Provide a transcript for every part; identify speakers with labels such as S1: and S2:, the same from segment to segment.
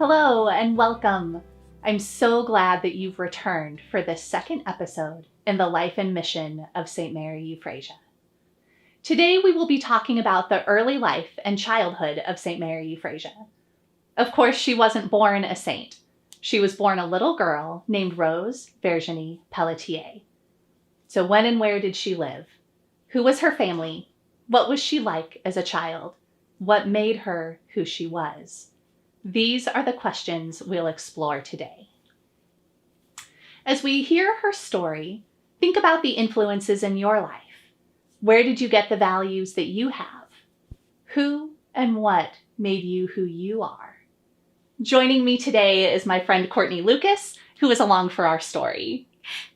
S1: Hello and welcome. I'm so glad that you've returned for this second episode in the life and mission of St. Mary Euphrasia. Today we will be talking about the early life and childhood of St. Mary Euphrasia. Of course, she wasn't born a saint. She was born a little girl named Rose Virginie Pelletier. So when and where did she live? Who was her family? What was she like as a child? What made her who she was? These are the questions we'll explore today. As we hear her story, think about the influences in your life. Where did you get the values that you have? Who and what made you who you are? Joining me today is my friend Courtney Lucas, who is along for our story.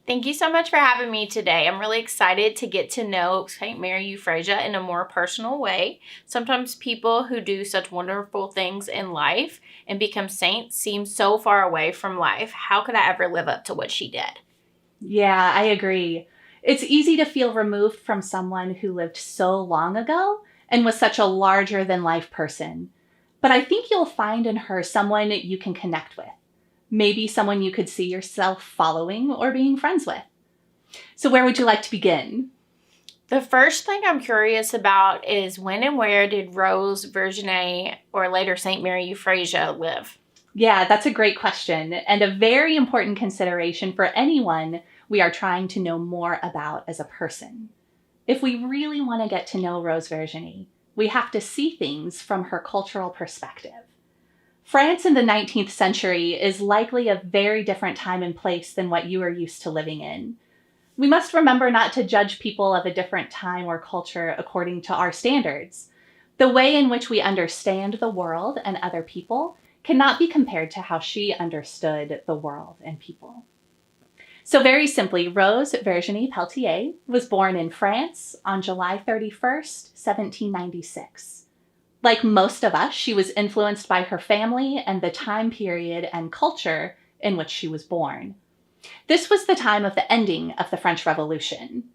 S2: Thank you so much for having me today. I'm really excited to get to know St. Mary Euphrasia in a more personal way. Sometimes people who do such wonderful things in life and become saints seem so far away from life. How could I ever live up to what she did?
S1: Yeah, I agree. It's easy to feel removed from someone who lived so long ago and was such a larger-than-life person. But I think you'll find in her someone you can connect with. Maybe someone you could see yourself following or being friends with. So where would you like to begin?
S2: The first thing I'm curious about is when and where did Rose Virginie, or later St. Mary Euphrasia, live?
S1: Yeah, that's a great question, and a very important consideration for anyone we are trying to know more about as a person. If we really want to get to know Rose Virginie, we have to see things from her cultural perspective. France in the 19th century is likely a very different time and place than what you are used to living in. We must remember not to judge people of a different time or culture according to our standards. The way in which we understand the world and other people cannot be compared to how she understood the world and people. So very simply, Rose Virginie Pelletier was born in France on July 31st, 1796. Like most of us, she was influenced by her family and the time period and culture in which she was born. This was the time of the ending of the French Revolution.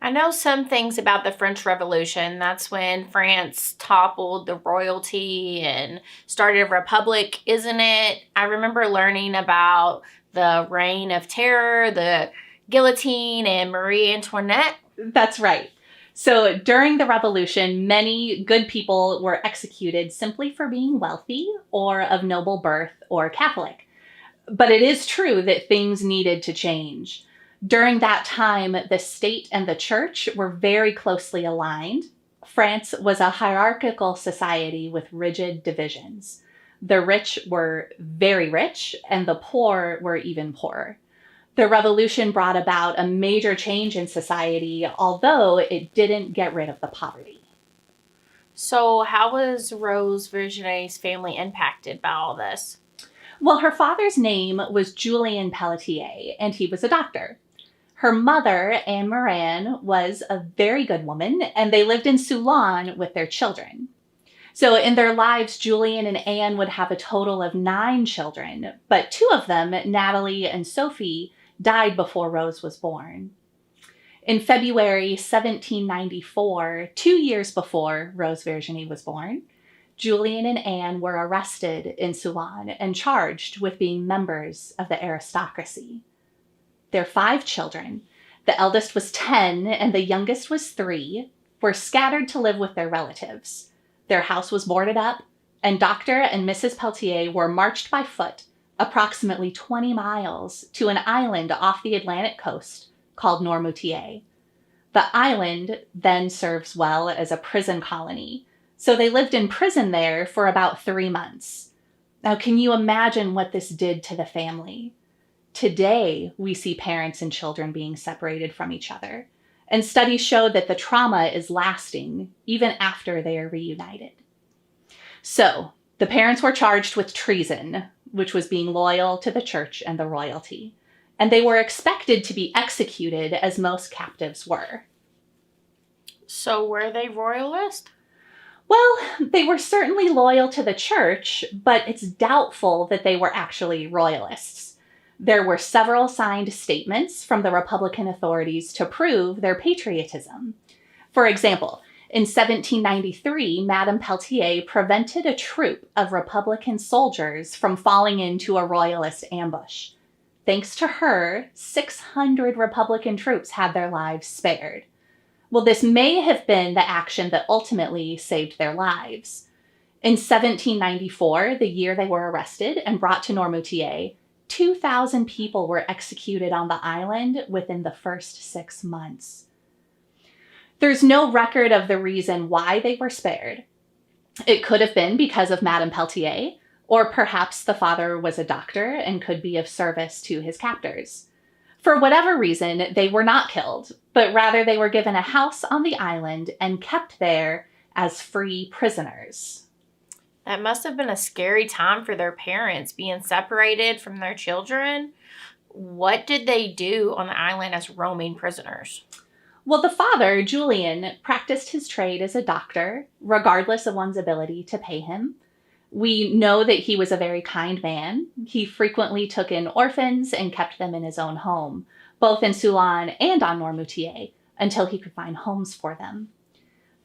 S2: I know some things about the French Revolution. That's when France toppled the royalty and started a republic, isn't it? I remember learning about the Reign of Terror, the guillotine, and Marie Antoinette.
S1: That's right. So during the revolution, many good people were executed simply for being wealthy or of noble birth or Catholic. But it is true that things needed to change. During that time, the state and the church were very closely aligned. France was a hierarchical society with rigid divisions. The rich were very rich, and the poor were even poorer. The revolution brought about a major change in society, although it didn't get rid of the poverty.
S2: So how was Rose Virginie's family impacted by all this?
S1: Well, her father's name was Julien Pelletier, and he was a doctor. Her mother, Anne Moran, was a very good woman, and they lived in Ceylon with their children. So in their lives, Julien and Anne would have a total of 9 children, but 2 of them, Natalie and Sophie, died before Rose was born. In February 1794, 2 years before Rose Virginie was born, Julien and Anne were arrested in Ceylon and charged with being members of the aristocracy. Their 5 children, the eldest was 10 and the youngest was 3, were scattered to live with their relatives. Their house was boarded up, and Dr. and Mrs. Pelletier were marched by foot approximately 20 miles to an island off the Atlantic coast called Noirmoutier. The island then serves well as a prison colony, so they lived in prison there for about 3 months. Now, can you imagine what this did to the family? Today, we see parents and children being separated from each other, and studies show that the trauma is lasting even after they are reunited. So, the parents were charged with treason, which was being loyal to the church and the royalty, and they were expected to be executed as most captives were.
S2: So were they royalist?
S1: Well, they were certainly loyal to the church, but it's doubtful that they were actually royalists. There were several signed statements from the Republican authorities to prove their patriotism. For example, In 1793, Madame Peltier prevented a troop of Republican soldiers from falling into a royalist ambush. Thanks to her, 600 Republican troops had their lives spared. Well, this may have been the action that ultimately saved their lives. In 1794, the year they were arrested and brought to Noirmoutier, 2,000 people were executed on the island within the first 6 months. There's no record of the reason why they were spared. It could have been because of Madame Peltier, or perhaps the father was a doctor and could be of service to his captors. For whatever reason, they were not killed, but rather they were given a house on the island and kept there as free prisoners.
S2: That must have been a scary time for their parents, being separated from their children. What did they do on the island as roaming prisoners?
S1: Well, the father, Julian, practiced his trade as a doctor, regardless of one's ability to pay him. We know that he was a very kind man. He frequently took in orphans and kept them in his own home, both in Soulon and on Noirmoutier, until he could find homes for them.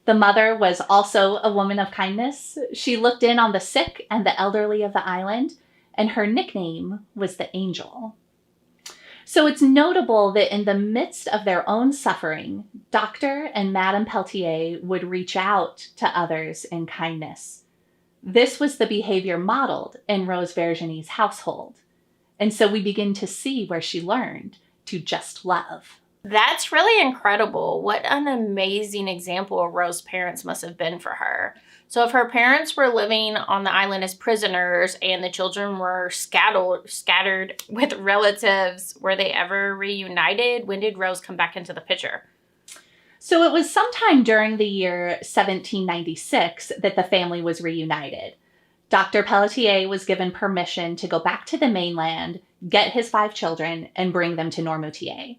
S1: The mother was also a woman of kindness. She looked in on the sick and the elderly of the island, and her nickname was the Angel. So it's notable that in the midst of their own suffering, Dr. and Madame Peltier would reach out to others in kindness. This was the behavior modeled in Rose Virginie's household. And so we begin to see where she learned to just love.
S2: That's really incredible. What an amazing example Rose's parents must have been for her. So if her parents were living on the island as prisoners and the children were scattered with relatives, were they ever reunited? When did Rose come back into the picture?
S1: So it was sometime during the year 1796 that the family was reunited. Dr. Pelletier was given permission to go back to the mainland, get his 5 children, and bring them to Noirmoutier.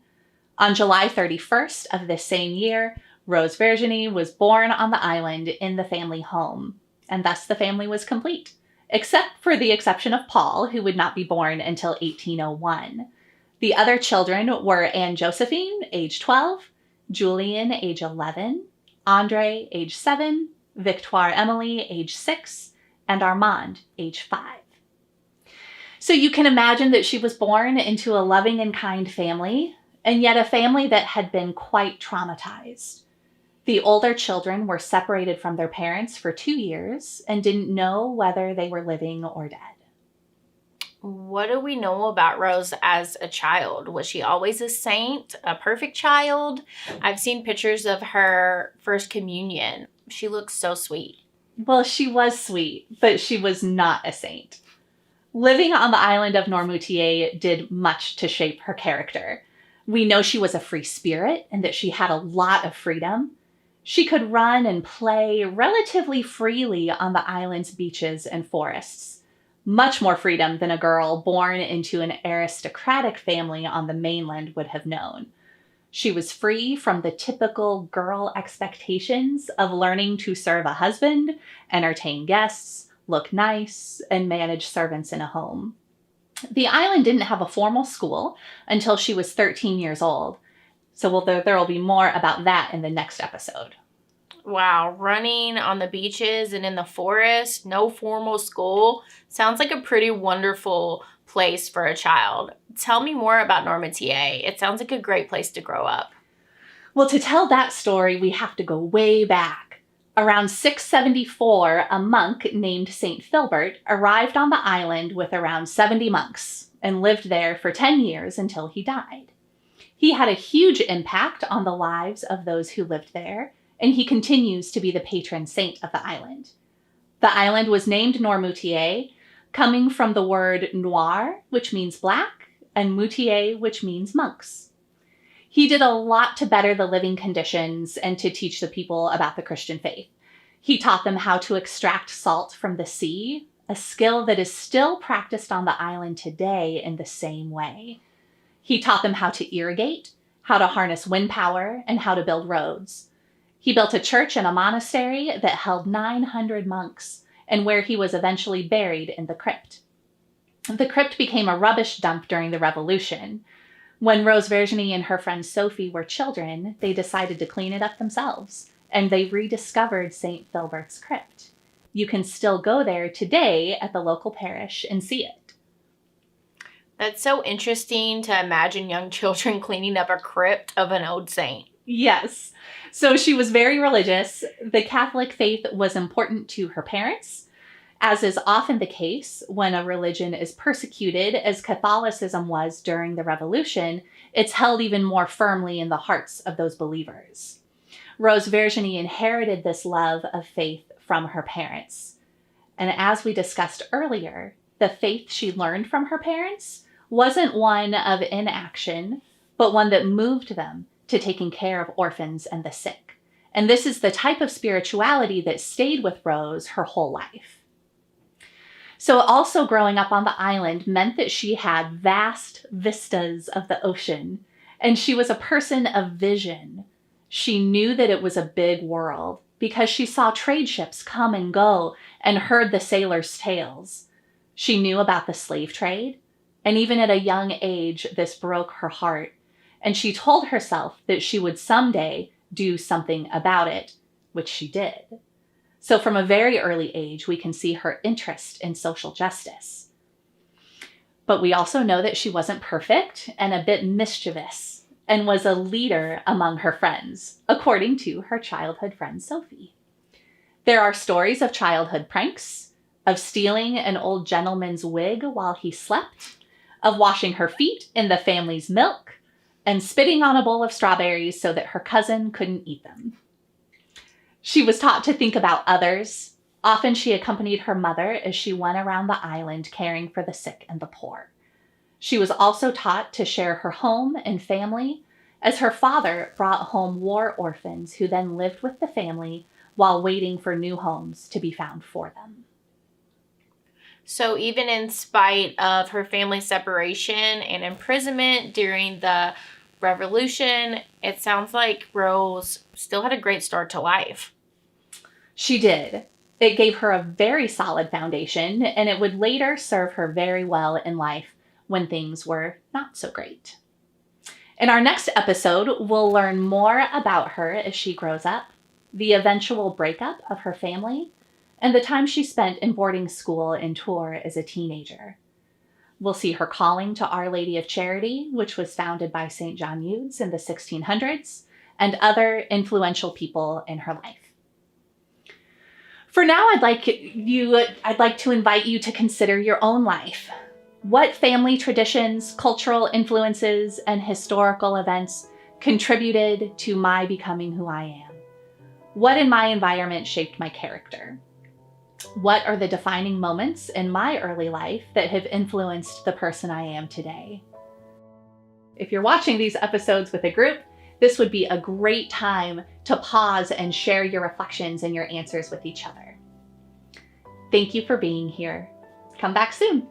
S1: On July 31st of this same year, Rose Virginie was born on the island in the family home, and thus the family was complete, except for the exception of Paul, who would not be born until 1801. The other children were Anne Josephine, age 12, Julian, age 11, Andre, age 7, Victoire Emily, age 6, and Armand, age 5. So you can imagine that she was born into a loving and kind family, and yet a family that had been quite traumatized. The older children were separated from their parents for 2 years and didn't know whether they were living or dead.
S2: What do we know about Rose as a child? Was she always a saint, a perfect child? I've seen pictures of her first communion. She looks so sweet.
S1: Well, she was sweet, but she was not a saint. Living on the island of Noirmoutier did much to shape her character. We know she was a free spirit and that she had a lot of freedom. She could run and play relatively freely on the island's beaches and forests. Much more freedom than a girl born into an aristocratic family on the mainland would have known. She was free from the typical girl expectations of learning to serve a husband, entertain guests, look nice, and manage servants in a home. The island didn't have a formal school until she was 13 years old. So there will be more about that in the next episode.
S2: Wow, running on the beaches and in the forest, no formal school. Sounds like a pretty wonderful place for a child. Tell me more about Noirmoutier. It sounds like a great place to grow up.
S1: Well, to tell that story, we have to go way back. Around 674, a monk named St. Philbert arrived on the island with around 70 monks and lived there for 10 years until he died. He had a huge impact on the lives of those who lived there, and he continues to be the patron saint of the island. The island was named Noirmoutier, coming from the word noir, which means black, and moutier, which means monks. He did a lot to better the living conditions and to teach the people about the Christian faith. He taught them how to extract salt from the sea, a skill that is still practiced on the island today in the same way. He taught them how to irrigate, how to harness wind power, and how to build roads. He built a church and a monastery that held 900 monks, and where he was eventually buried in the crypt. The crypt became a rubbish dump during the Revolution. When Rose Virginie and her friend Sophie were children, they decided to clean it up themselves, and they rediscovered St. Philbert's crypt. You can still go there today at the local parish and see it.
S2: That's so interesting to imagine young children cleaning up a crypt of an old saint.
S1: Yes. So she was very religious. The Catholic faith was important to her parents, as is often the case when a religion is persecuted, as Catholicism was during the Revolution. It's held even more firmly in the hearts of those believers. Rose Virginie inherited this love of faith from her parents. And as we discussed earlier, the faith she learned from her parents wasn't one of inaction, but one that moved them to taking care of orphans and the sick. And this is the type of spirituality that stayed with Rose her whole life. So also growing up on the island meant that she had vast vistas of the ocean, and she was a person of vision. She knew that it was a big world because she saw trade ships come and go and heard the sailors' tales. She knew about the slave trade, and even at a young age, this broke her heart. And she told herself that she would someday do something about it, which she did. So from a very early age, we can see her interest in social justice. But we also know that she wasn't perfect and a bit mischievous, and was a leader among her friends, according to her childhood friend Sophie. There are stories of childhood pranks, of stealing an old gentleman's wig while he slept, of washing her feet in the family's milk, and spitting on a bowl of strawberries so that her cousin couldn't eat them. She was taught to think about others. Often she accompanied her mother as she went around the island caring for the sick and the poor. She was also taught to share her home and family, as her father brought home war orphans who then lived with the family while waiting for new homes to be found for them.
S2: So even in spite of her family separation and imprisonment during the Revolution, it sounds like Rose still had a great start to life.
S1: She did. It gave her a very solid foundation, and it would later serve her very well in life when things were not so great. In our next episode, we'll learn more about her as she grows up, the eventual breakup of her family, and the time she spent in boarding school in Tours as a teenager. We'll see her calling to Our Lady of Charity, which was founded by St. John Eudes in the 1600s, and other influential people in her life. For now, I'd like to invite you to consider your own life. What family traditions, cultural influences, and historical events contributed to my becoming who I am? What in my environment shaped my character? What are the defining moments in my early life that have influenced the person I am today? If you're watching these episodes with a group, this would be a great time to pause and share your reflections and your answers with each other. Thank you for being here. Come back soon.